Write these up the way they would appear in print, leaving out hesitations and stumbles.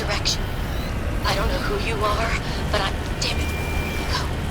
direction. I don't know who you are, but I'm... Damn it. Go.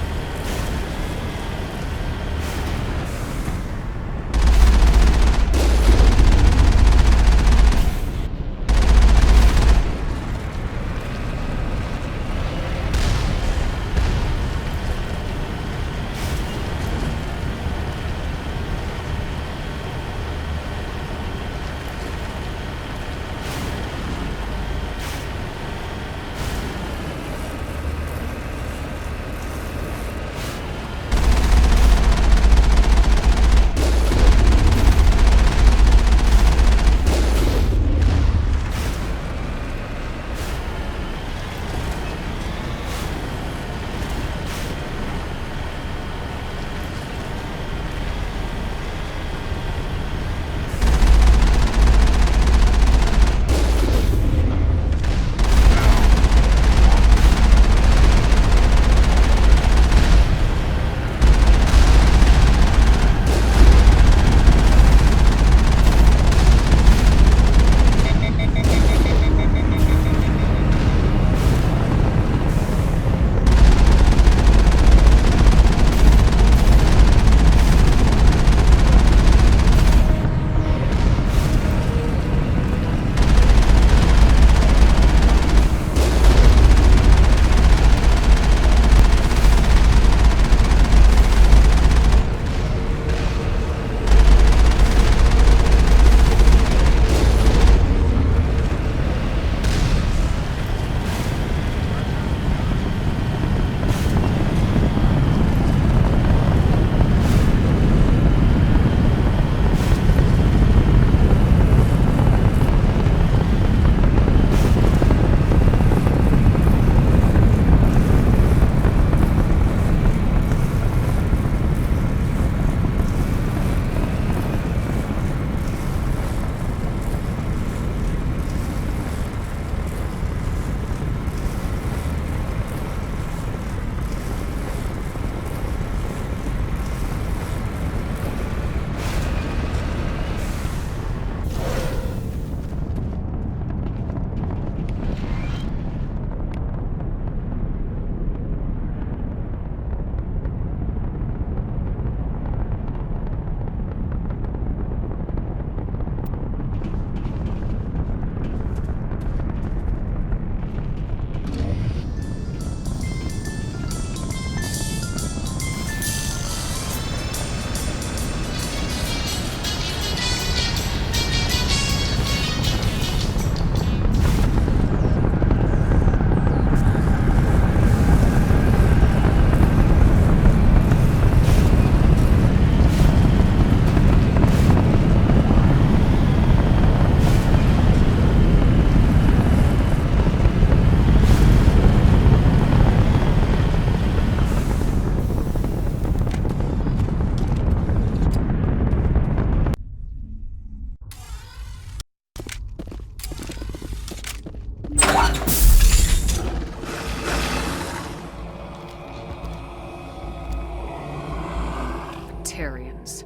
Batarians.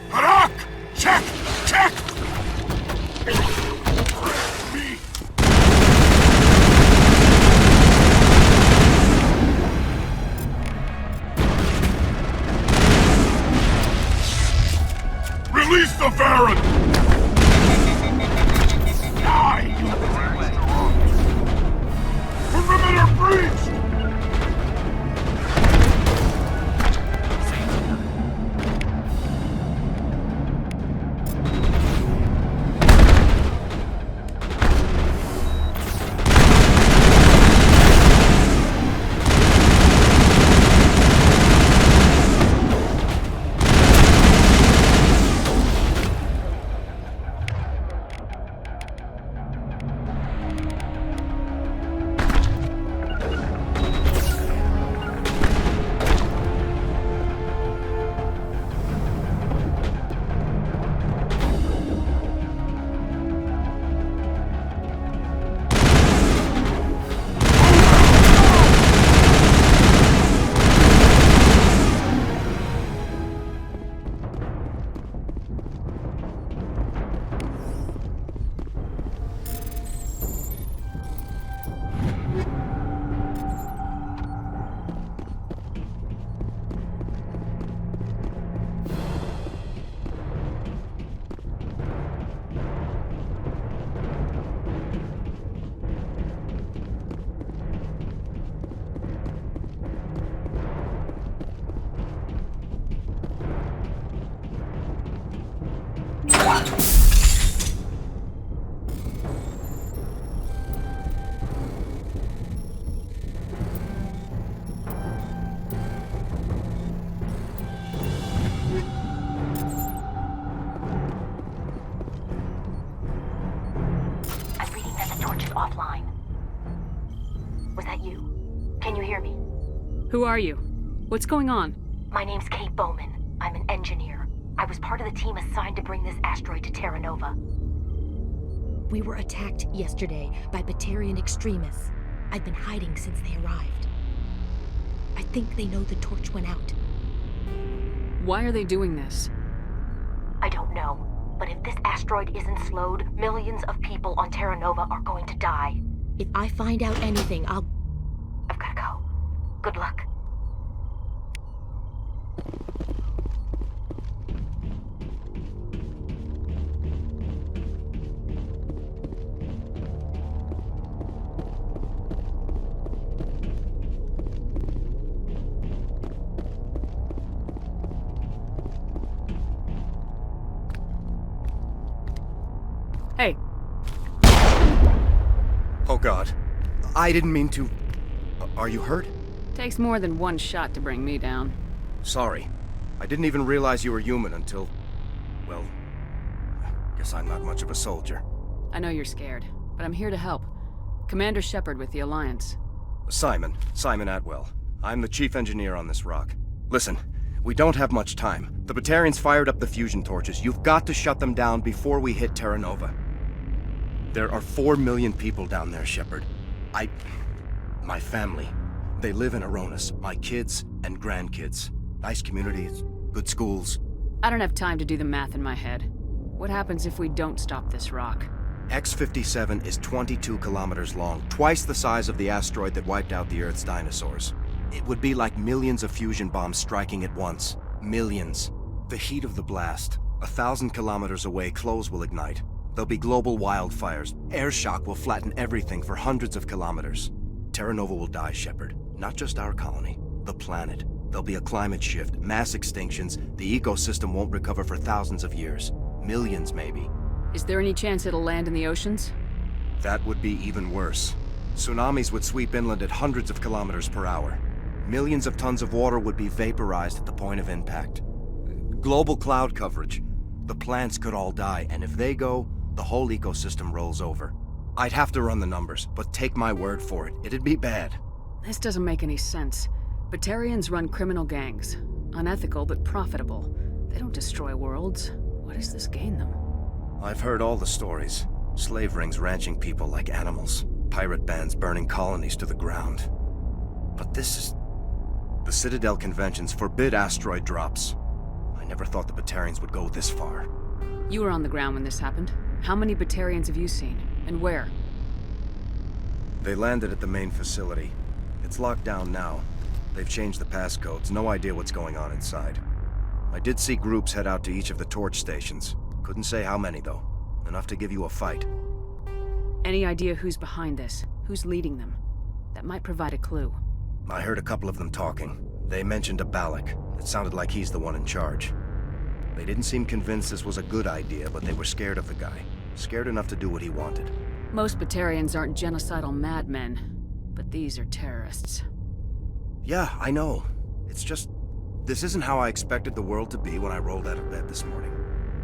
Harak! Check! Check! Release the Baron! Die, you perimeter breached! Offline. Was that you? Can you hear me? Who are you? What's going on? My name's Kate Bowman. I'm an engineer. I was part of the team assigned to bring this asteroid to Terra Nova. We were attacked yesterday by Batarian extremists. I've been hiding since they arrived. I think they know the torch went out. Why are they doing this? I don't know. But if this asteroid isn't slowed, millions of people on Terra Nova are going to die. If I find out anything, I've gotta go. Good luck. Hey. Oh God. I didn't mean to... Are you hurt? Takes more than one shot to bring me down. Sorry. I didn't even realize you were human until... Well... Guess I'm not much of a soldier. I know you're scared, but I'm here to help. Commander Shepard with the Alliance. Simon Atwell. I'm the chief engineer on this rock. Listen, we don't have much time. The Batarians fired up the fusion torches. You've got to shut them down before we hit Terra Nova. There are 4 million people down there, Shepard. My family, they live in Aronis. My kids and grandkids. Nice communities, good schools. I don't have time to do the math in my head. What happens if we don't stop this rock? X-57 is 22 kilometers long, twice the size of the asteroid that wiped out the Earth's dinosaurs. It would be like millions of fusion bombs striking at once. Millions. The heat of the blast. 1,000 kilometers away, clothes will ignite. There'll be global wildfires. Air shock will flatten everything for hundreds of kilometers. Terra Nova will die, Shepard. Not just our colony, the planet. There'll be a climate shift, mass extinctions. The ecosystem won't recover for thousands of years. Millions, maybe. Is there any chance it'll land in the oceans? That would be even worse. Tsunamis would sweep inland at hundreds of kilometers per hour. Millions of tons of water would be vaporized at the point of impact. Global cloud coverage. The plants could all die, and if they go, the whole ecosystem rolls over. I'd have to run the numbers, but take my word for it, it'd be bad. This doesn't make any sense. Batarians run criminal gangs. Unethical, but profitable. They don't destroy worlds. What does this gain them? I've heard all the stories. Slave rings ranching people like animals. Pirate bands burning colonies to the ground. But this The Citadel conventions forbid asteroid drops. I never thought the Batarians would go this far. You were on the ground when this happened. How many Batarians have you seen? And where? They landed at the main facility. It's locked down now. They've changed the passcodes. No idea what's going on inside. I did see groups head out to each of the torch stations. Couldn't say how many, though. Enough to give you a fight. Any idea who's behind this? Who's leading them? That might provide a clue. I heard a couple of them talking. They mentioned a Balak. It sounded like he's the one in charge. They didn't seem convinced this was a good idea, but they were scared of the guy. Scared enough to do what he wanted. Most Batarians aren't genocidal madmen, but these are terrorists. Yeah, I know. It's just... this isn't how I expected the world to be when I rolled out of bed this morning.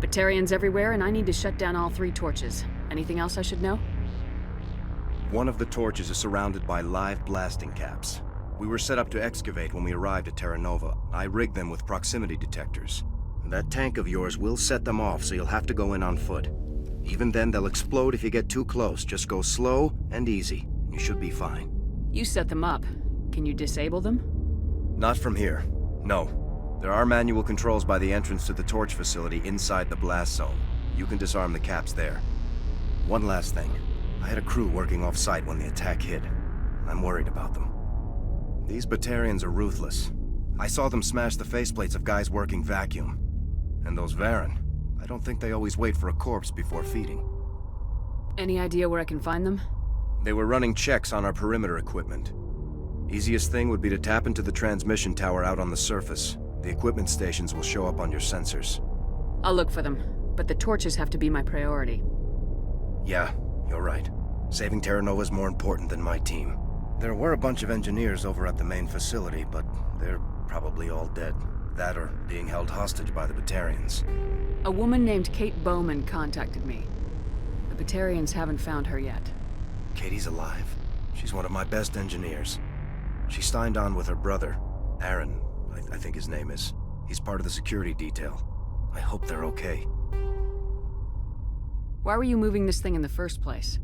Batarians everywhere, and I need to shut down all 3 torches. Anything else I should know? One of the torches is surrounded by live blasting caps. We were set up to excavate when we arrived at Terra Nova. I rigged them with proximity detectors. That tank of yours will set them off, so you'll have to go in on foot. Even then, they'll explode if you get too close. Just go slow and easy. You should be fine. You set them up. Can you disable them? Not from here. No. There are manual controls by the entrance to the torch facility inside the blast zone. You can disarm the caps there. One last thing. I had a crew working off-site when the attack hit. I'm worried about them. These Batarians are ruthless. I saw them smash the faceplates of guys working vacuum. And those Varen, I don't think they always wait for a corpse before feeding. Any idea where I can find them? They were running checks on our perimeter equipment. Easiest thing would be to tap into the transmission tower out on the surface. The equipment stations will show up on your sensors. I'll look for them, but the torches have to be my priority. Yeah, you're right. Saving Terra Nova is more important than my team. There were a bunch of engineers over at the main facility, but they're probably all dead. That or being held hostage by the Batarians. A woman named Kate Bowman contacted me. The Batarians haven't found her yet. Katie's alive. She's one of my best engineers. She signed on with her brother, Aaron, I think his name is. He's part of the security detail. I hope they're okay. Why were you moving this thing in the first place?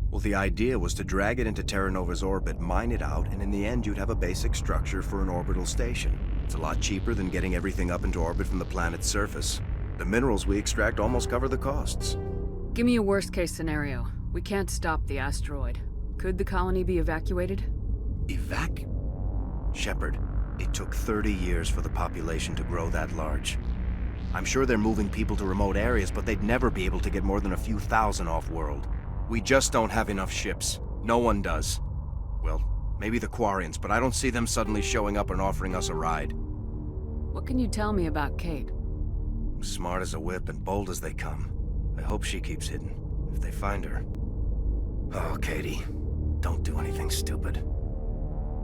Well, the idea was to drag it into Terra Nova's orbit, mine it out, and in the end you'd have a basic structure for an orbital station. It's a lot cheaper than getting everything up into orbit from the planet's surface. The minerals we extract almost cover the costs. Give me a worst-case scenario. We can't stop the asteroid. Could the colony be evacuated? Shepard, it took 30 years for the population to grow that large. I'm sure they're moving people to remote areas, but they'd never be able to get more than a few thousand off-world. We just don't have enough ships. No one does. Well, maybe the Quarians, but I don't see them suddenly showing up and offering us a ride. What can you tell me about Kate? Smart as a whip and bold as they come. I hope she keeps hidden, if they find her. Oh, Katie, don't do anything stupid.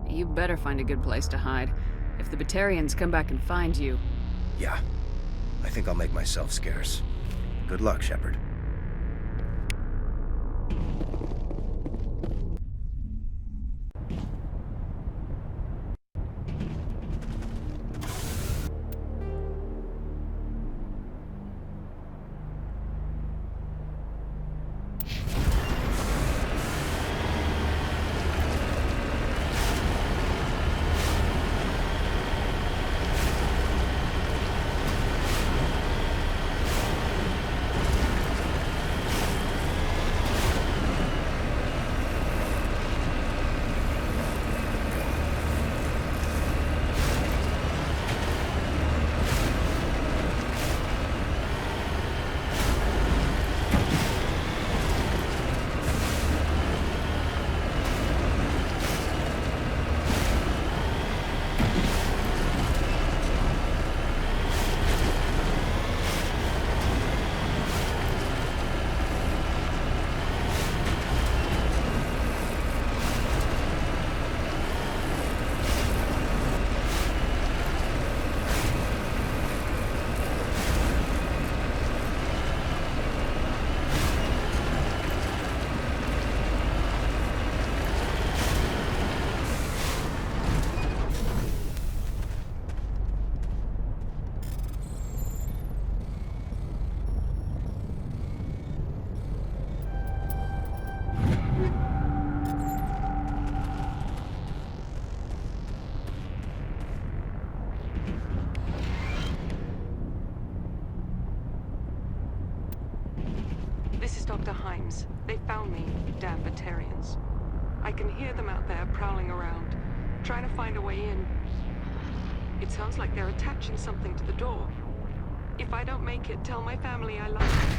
You better find a good place to hide. If the Batarians come back and find you... Yeah, I think I'll make myself scarce. Good luck, Shepard. Dr. Himes. They found me, damn Batarians. I can hear them out there prowling around, trying to find a way in. It sounds like they're attaching something to the door. If I don't make it, tell my family I love them.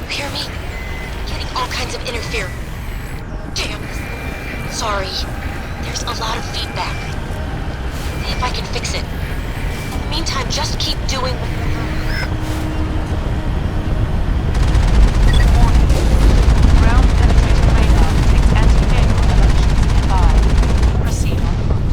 Hear me? Getting all kinds of interference. Damn. Sorry. There's a lot of feedback. See if I can fix it. In the meantime, just keep doing Ground penetrating radar detects anti-vehicle elections nearby. Proceed on foot.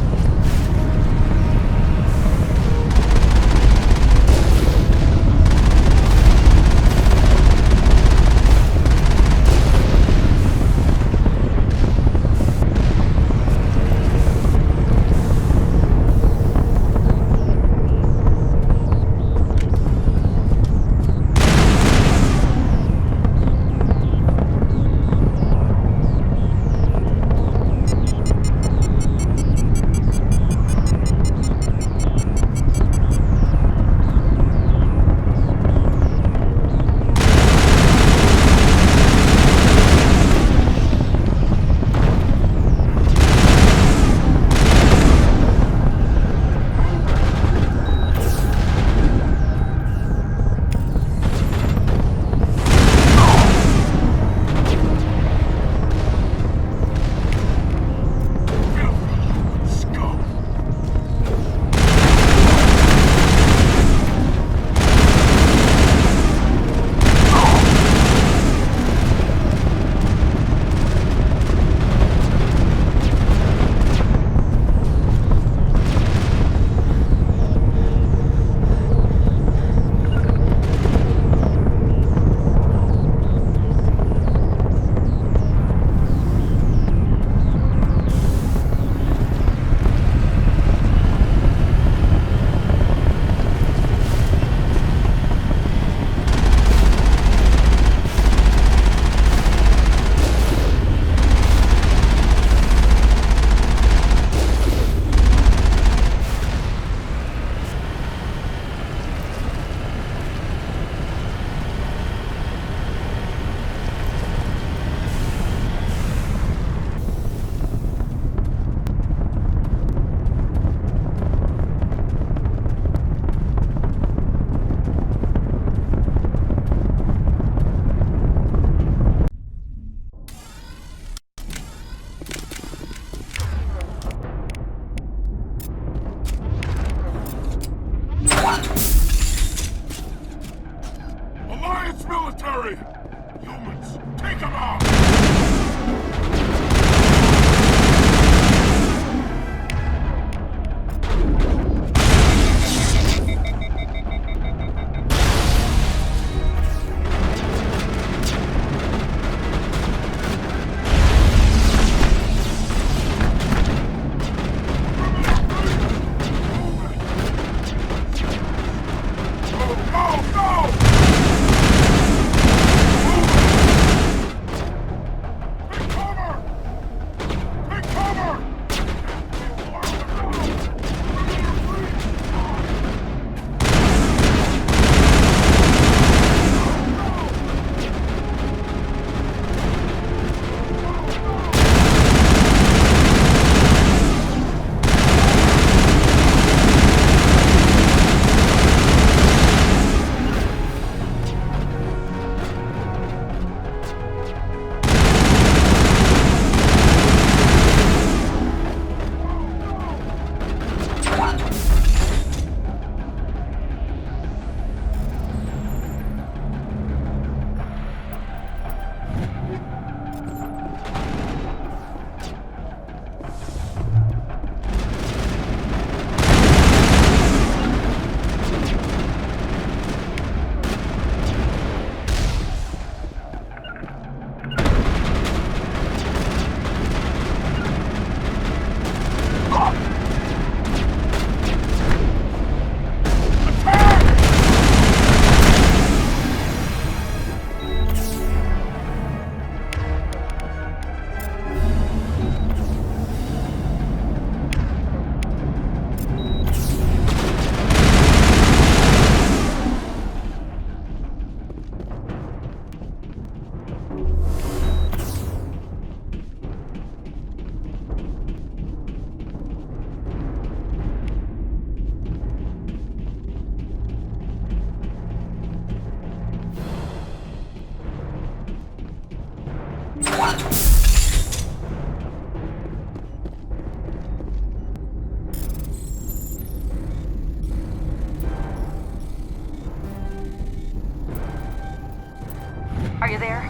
Are you there?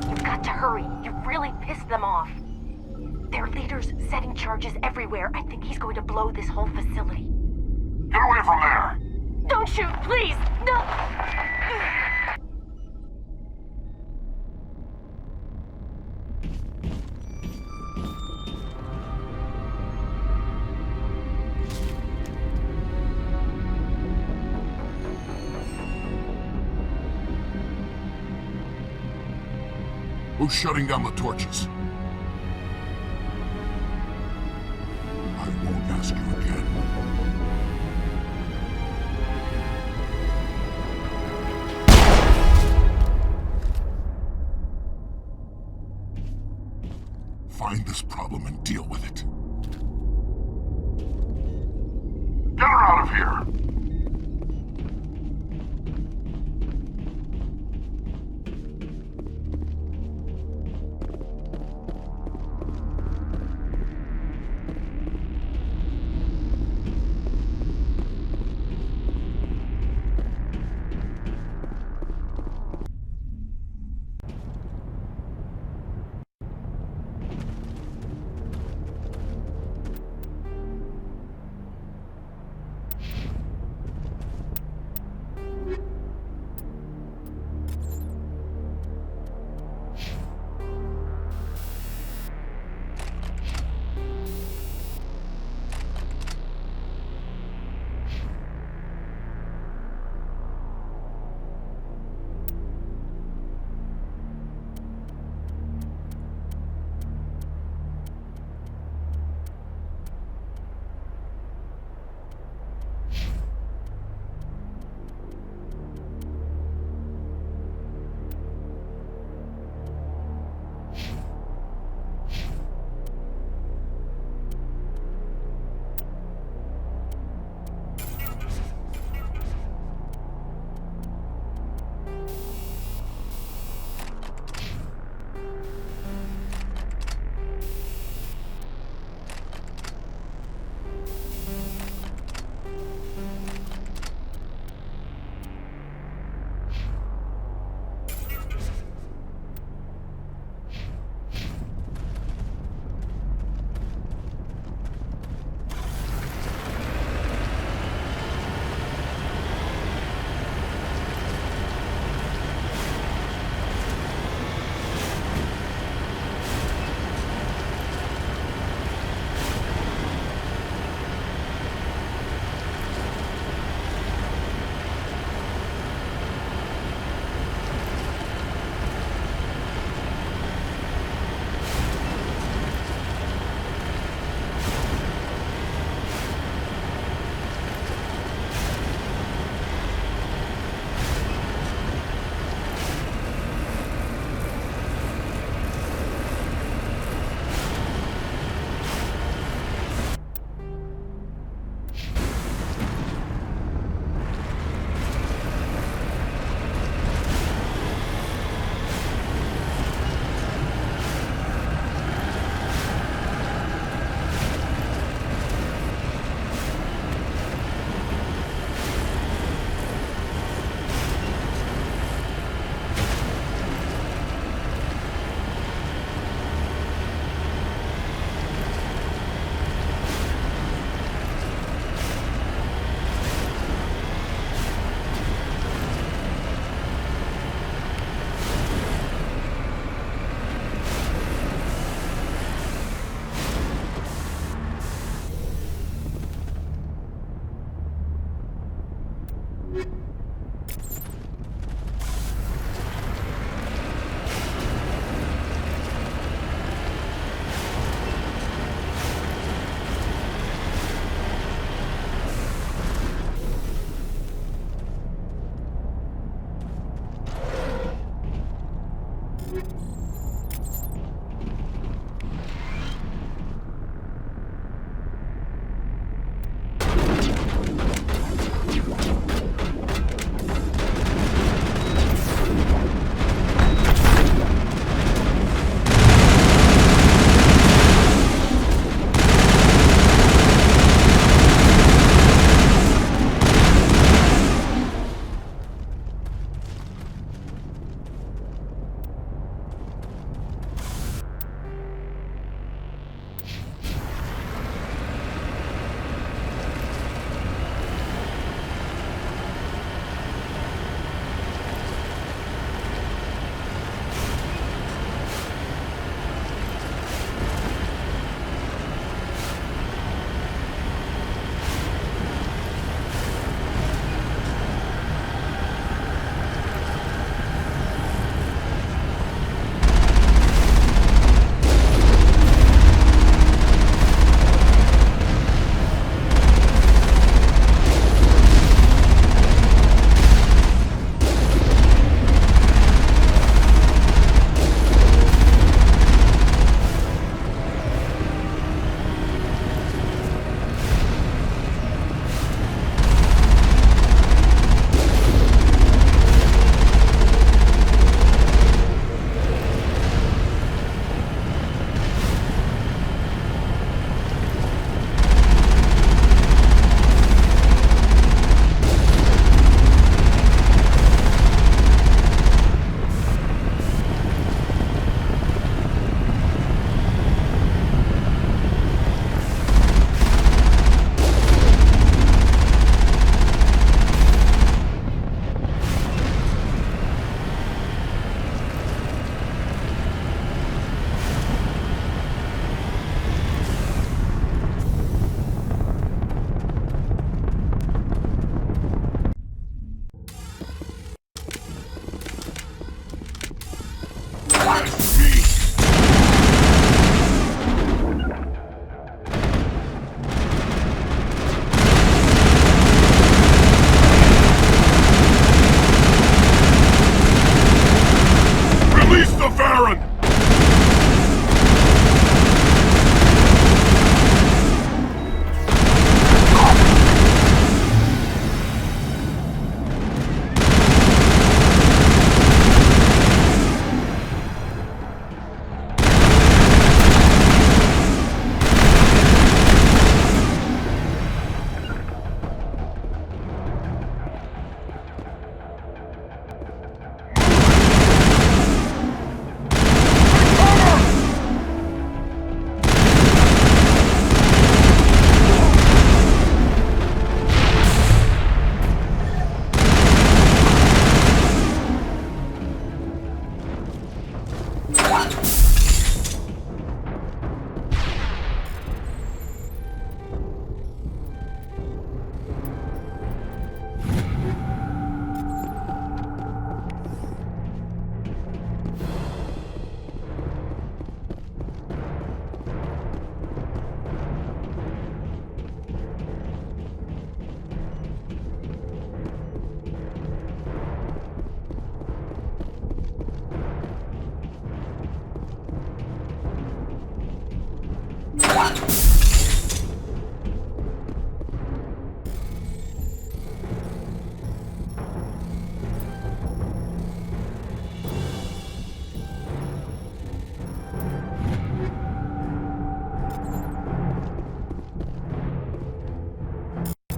You've got to hurry. You've really pissed them off. Their leader's setting charges everywhere. I think he's going to blow this whole facility. Get away from there! Don't shoot, please! No! Who's shutting down the torches? I won't ask you again. Find this problem and deal with it. Get her out of here!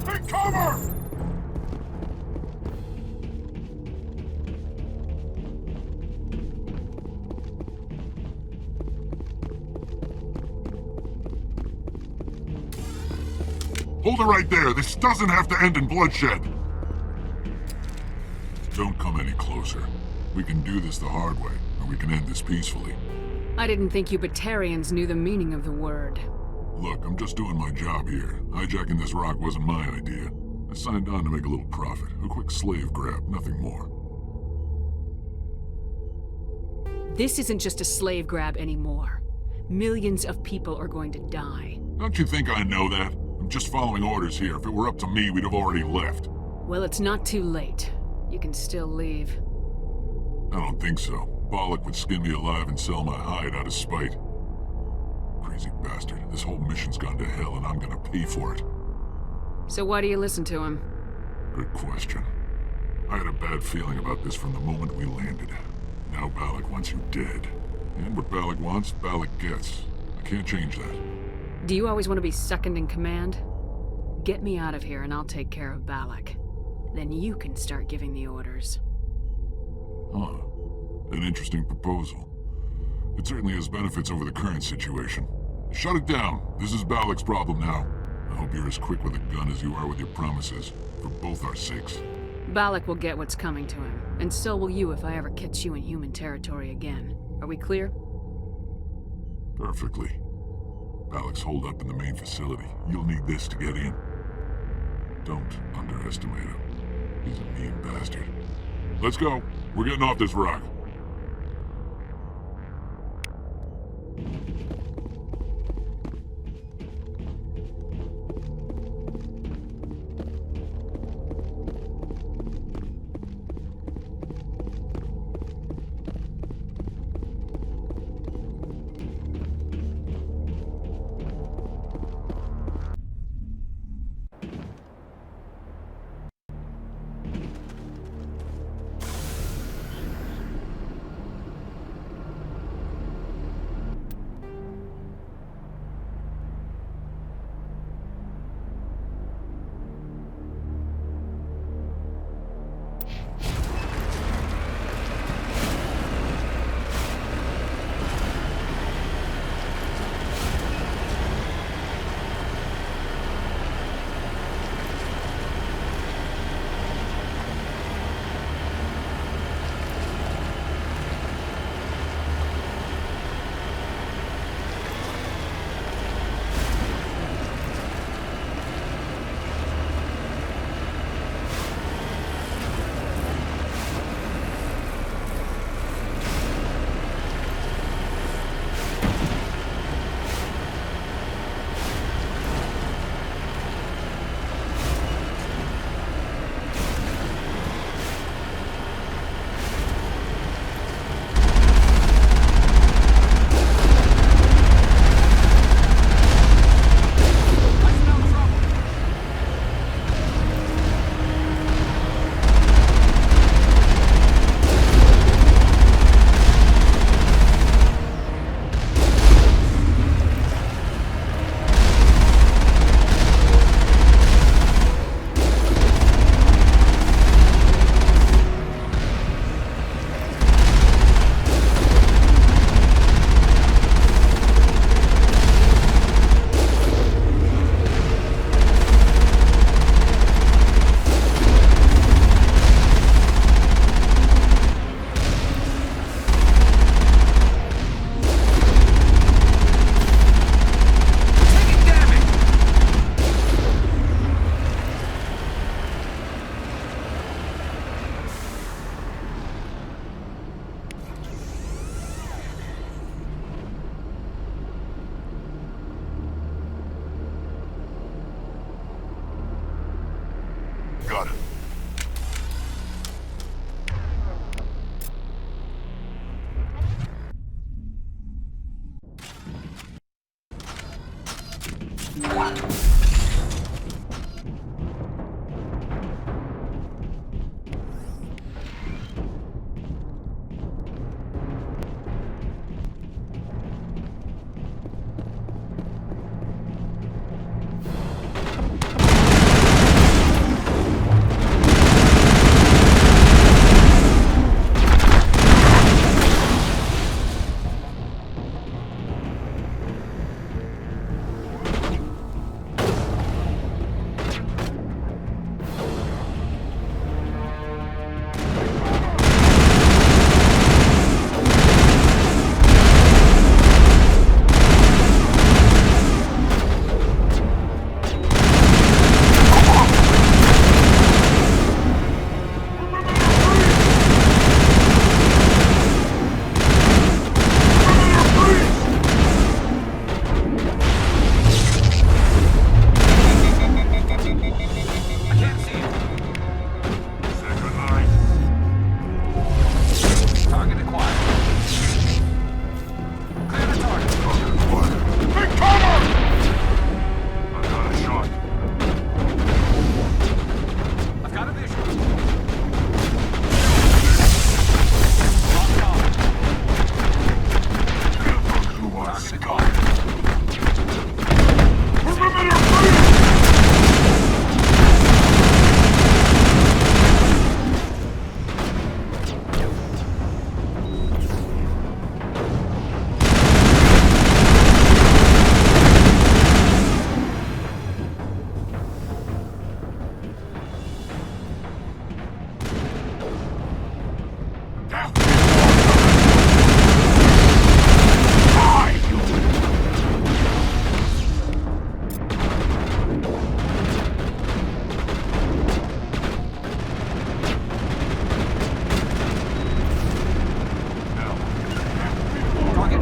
Take cover! Hold it right there. This doesn't have to end in bloodshed. Don't come any closer. We can do this the hard way, or we can end this peacefully. I didn't think you Batarians knew the meaning of the word. Look, I'm just doing my job here. Hijacking this rock wasn't my idea. I signed on to make a little profit. A quick slave grab, nothing more. This isn't just a slave grab anymore. Millions of people are going to die. Don't you think I know that? I'm just following orders here. If it were up to me, we'd have already left. Well, it's not too late. You can still leave. I don't think so. Bollock would skin me alive and sell my hide out of spite. Crazy bastard. This whole mission's gone to hell and I'm gonna pay for it. So why do you listen to him? Good question. I had a bad feeling about this from the moment we landed. Now Bollock wants you dead. And what Bollock wants, Bollock gets. I can't change that. Do you always want to be second in command? Get me out of here and I'll take care of Balak. Then you can start giving the orders. Huh. An interesting proposal. It certainly has benefits over the current situation. Shut it down. This is Balak's problem now. I hope you're as quick with a gun as you are with your promises, for both our sakes. Balak will get what's coming to him, and so will you if I ever catch you in human territory again. Are we clear? Perfectly. Balak's holed up in the main facility. You'll need this to get in. Don't underestimate him. He's a mean bastard. Let's go. We're getting off this rock.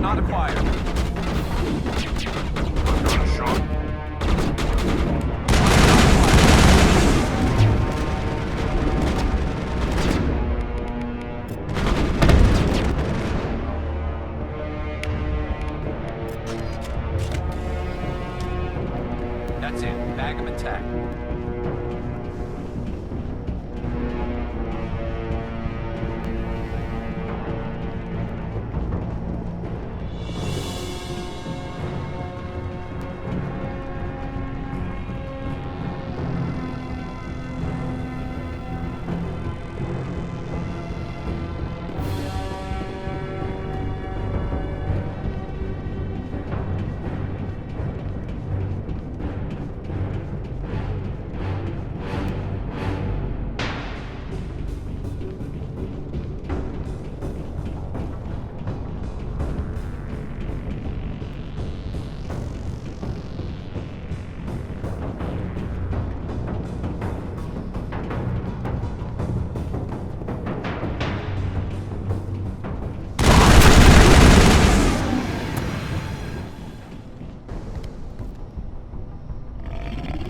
Not acquired. That's it. Bag him intact.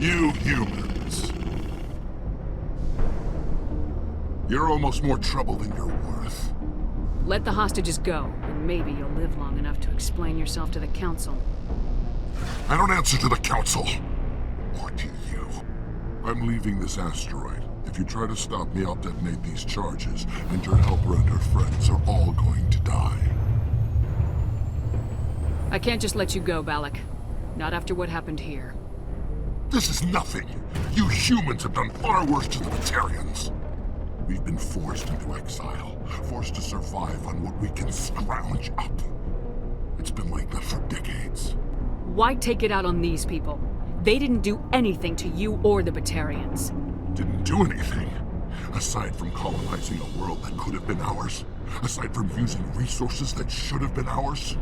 You humans. You're almost more trouble than you're worth. Let the hostages go, and maybe you'll live long enough to explain yourself to the Council. I don't answer to the Council. Or to you. I'm leaving this asteroid. If you try to stop me, I'll detonate these charges, and your helper and her friends are all going to die. I can't just let you go, Balak. Not after what happened here. This is nothing. You humans have done far worse to the Batarians. We've been forced into exile, forced to survive on what we can scrounge up. It's been like that for decades. Why take it out on these people? They didn't do anything to you or the Batarians. Didn't do anything. Aside from colonizing a world that could have been ours. Aside from using resources that should have been ours.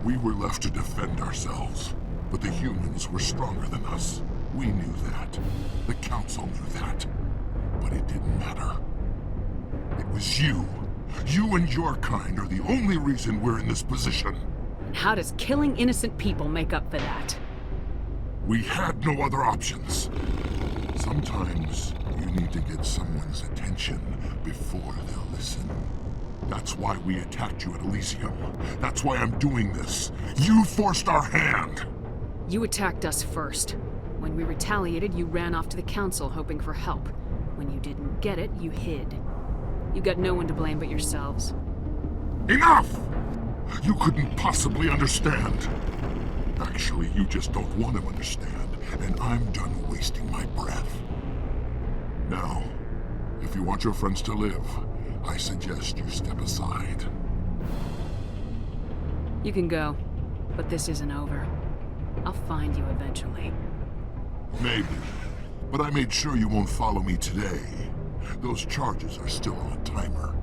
We were left to defend ourselves. But the humans were stronger than us. We knew that. The Council knew that. But it didn't matter. It was you. You and your kind are the only reason we're in this position. How does killing innocent people make up for that? We had no other options. Sometimes you need to get someone's attention before they'll listen. That's why we attacked you at Elysium. That's why I'm doing this. You forced our hand. You attacked us first. When we retaliated, you ran off to the council hoping for help. When you didn't get it, you hid. You got no one to blame but yourselves. Enough! You couldn't possibly understand. Actually, you just don't want to understand, and I'm done wasting my breath. Now, if you want your friends to live, I suggest you step aside. You can go, but this isn't over. I'll find you eventually. Maybe, but I made sure you won't follow me today. Those charges are still on a timer.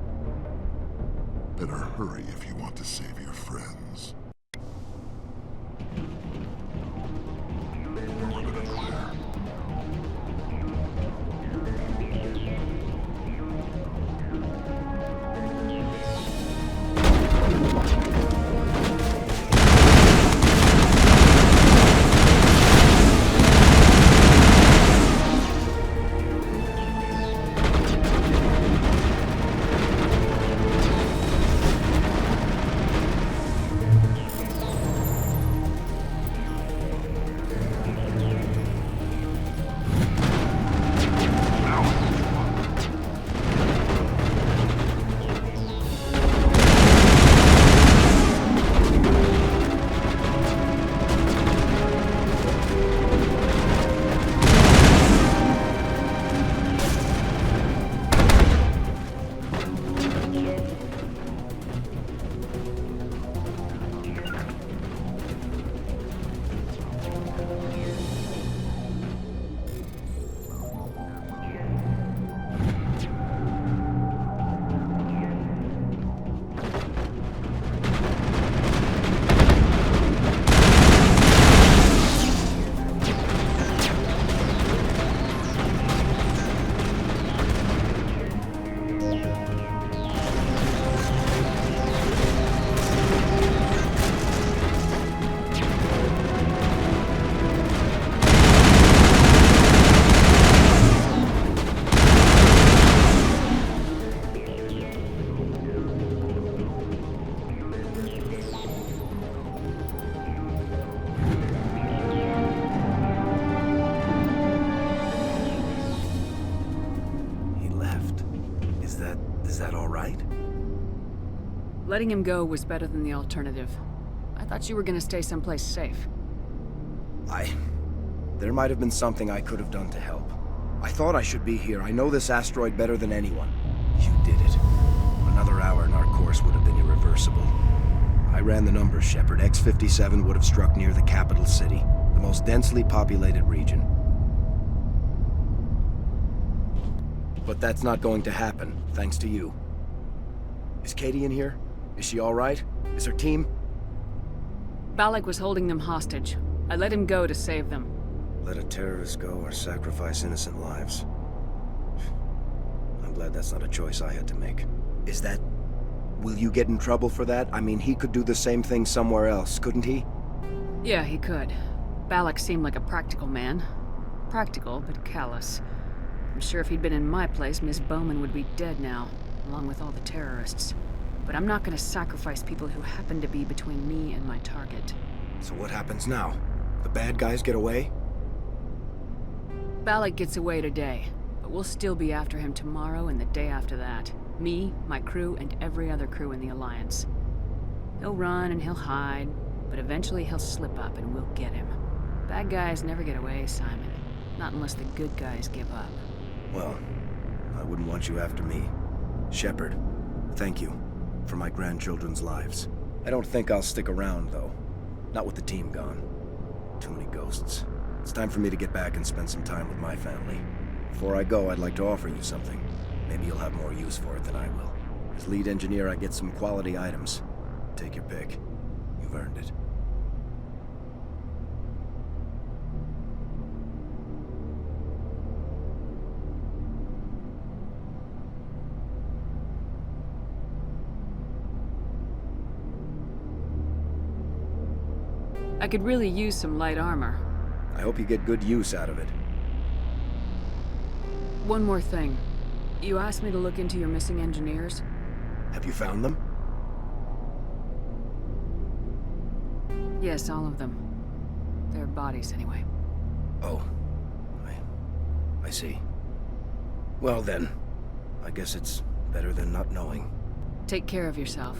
Better hurry if you want to save your friends. Is that all right? Letting him go was better than the alternative. I thought you were gonna stay someplace safe. There might have been something I could have done to help. I thought I should be here. I know this asteroid better than anyone. You did it. Another hour and our course would have been irreversible. I ran the numbers, Shepard. X-57 would have struck near the capital city, the most densely populated region. But that's not going to happen, thanks to you. Is Katie in here? Is she all right? Is her team? Balak was holding them hostage. I let him go to save them. Let a terrorist go or sacrifice innocent lives. I'm glad that's not a choice I had to make. Is that... Will you get in trouble for that? I mean, he could do the same thing somewhere else, couldn't he? Yeah, he could. Balak seemed like a practical man. Practical, but callous. I'm sure if he'd been in my place, Miss Bowman would be dead now, along with all the terrorists. But I'm not gonna sacrifice people who happen to be between me and my target. So what happens now? The bad guys get away? Balak gets away today, but we'll still be after him tomorrow and the day after that. Me, my crew, and every other crew in the Alliance. He'll run and he'll hide, but eventually he'll slip up and we'll get him. Bad guys never get away, Simon. Not unless the good guys give up. Well, I wouldn't want you after me. Shepard, thank you for my grandchildren's lives. I don't think I'll stick around, though. Not with the team gone. Too many ghosts. It's time for me to get back and spend some time with my family. Before I go, I'd like to offer you something. Maybe you'll have more use for it than I will. As lead engineer, I get some quality items. Take your pick. You've earned it. I could really use some light armor. I hope you get good use out of it. One more thing. You asked me to look into your missing engineers? Have you found them? Yes, all of them. Their bodies, anyway. Oh. I see. Well then, I guess it's better than not knowing. Take care of yourself.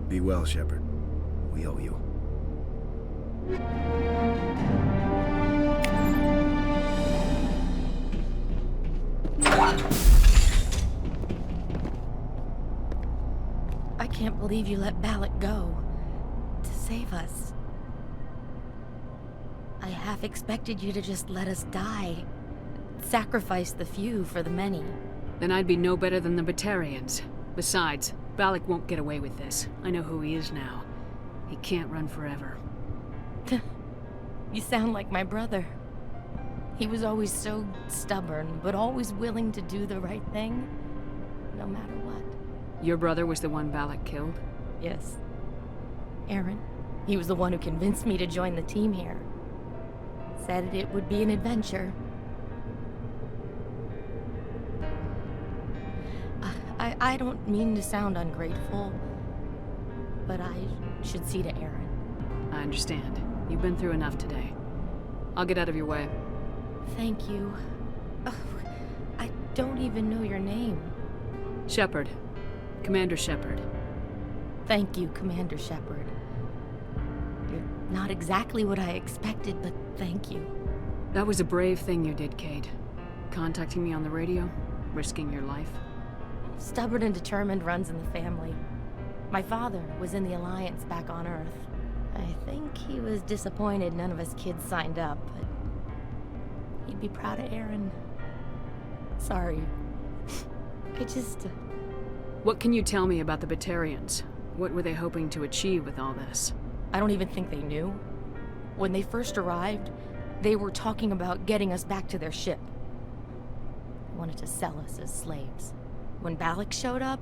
Be well, Shepard. We owe you. I can't believe you let Balak go. To save us. I half expected you to just let us die. Sacrifice the few for the many. Then I'd be no better than the Batarians. Besides, Balak won't get away with this. I know who he is now. He can't run forever. You sound like my brother. He was always so stubborn, but always willing to do the right thing, no matter what. Your brother was the one Balak killed? Yes. Aaron. He was the one who convinced me to join the team here. Said it would be an adventure. I don't mean to sound ungrateful, but I should see to Aaron. I understand. You've been through enough today. I'll get out of your way. Thank you. Oh, I don't even know your name. Shepard. Commander Shepard. Thank you, Commander Shepard. You're not exactly what I expected, but thank you. That was a brave thing you did, Kate. Contacting me on the radio, risking your life. Stubborn and determined runs in the family. My father was in the Alliance back on Earth. I think he was disappointed none of us kids signed up, but he'd be proud of Aaron. Sorry. I just... What can you tell me about the Batarians? What were they hoping to achieve with all this? I don't even think they knew. When they first arrived, they were talking about getting us back to their ship. They wanted to sell us as slaves. When Balak showed up,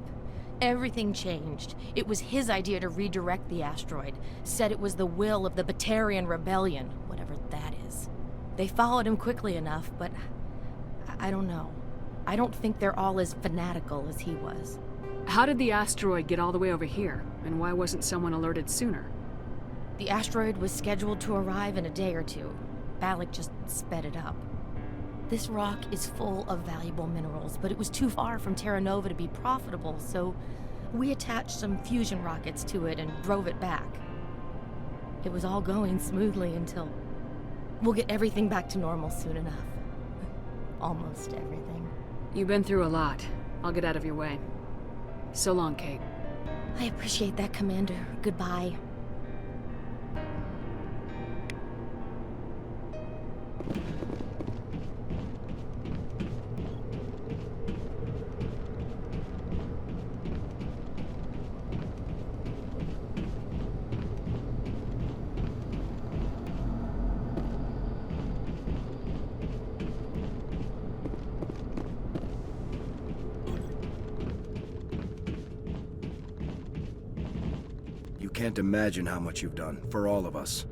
everything changed. It was his idea to redirect the asteroid. Said it was the will of the Batarian Rebellion, whatever that is. They followed him quickly enough, but I don't know. I don't think they're all as fanatical as he was. How did the asteroid get all the way over here? And why wasn't someone alerted sooner? The asteroid was scheduled to arrive in a day or two. Balak just sped it up. This rock is full of valuable minerals, but it was too far from Terra Nova to be profitable, so we attached some fusion rockets to it and drove it back. It was all going smoothly until... We'll get everything back to normal soon enough. Almost everything. You've been through a lot. I'll get out of your way. So long, Kate. I appreciate that, Commander. Goodbye. You can't imagine how much you've done, for all of us.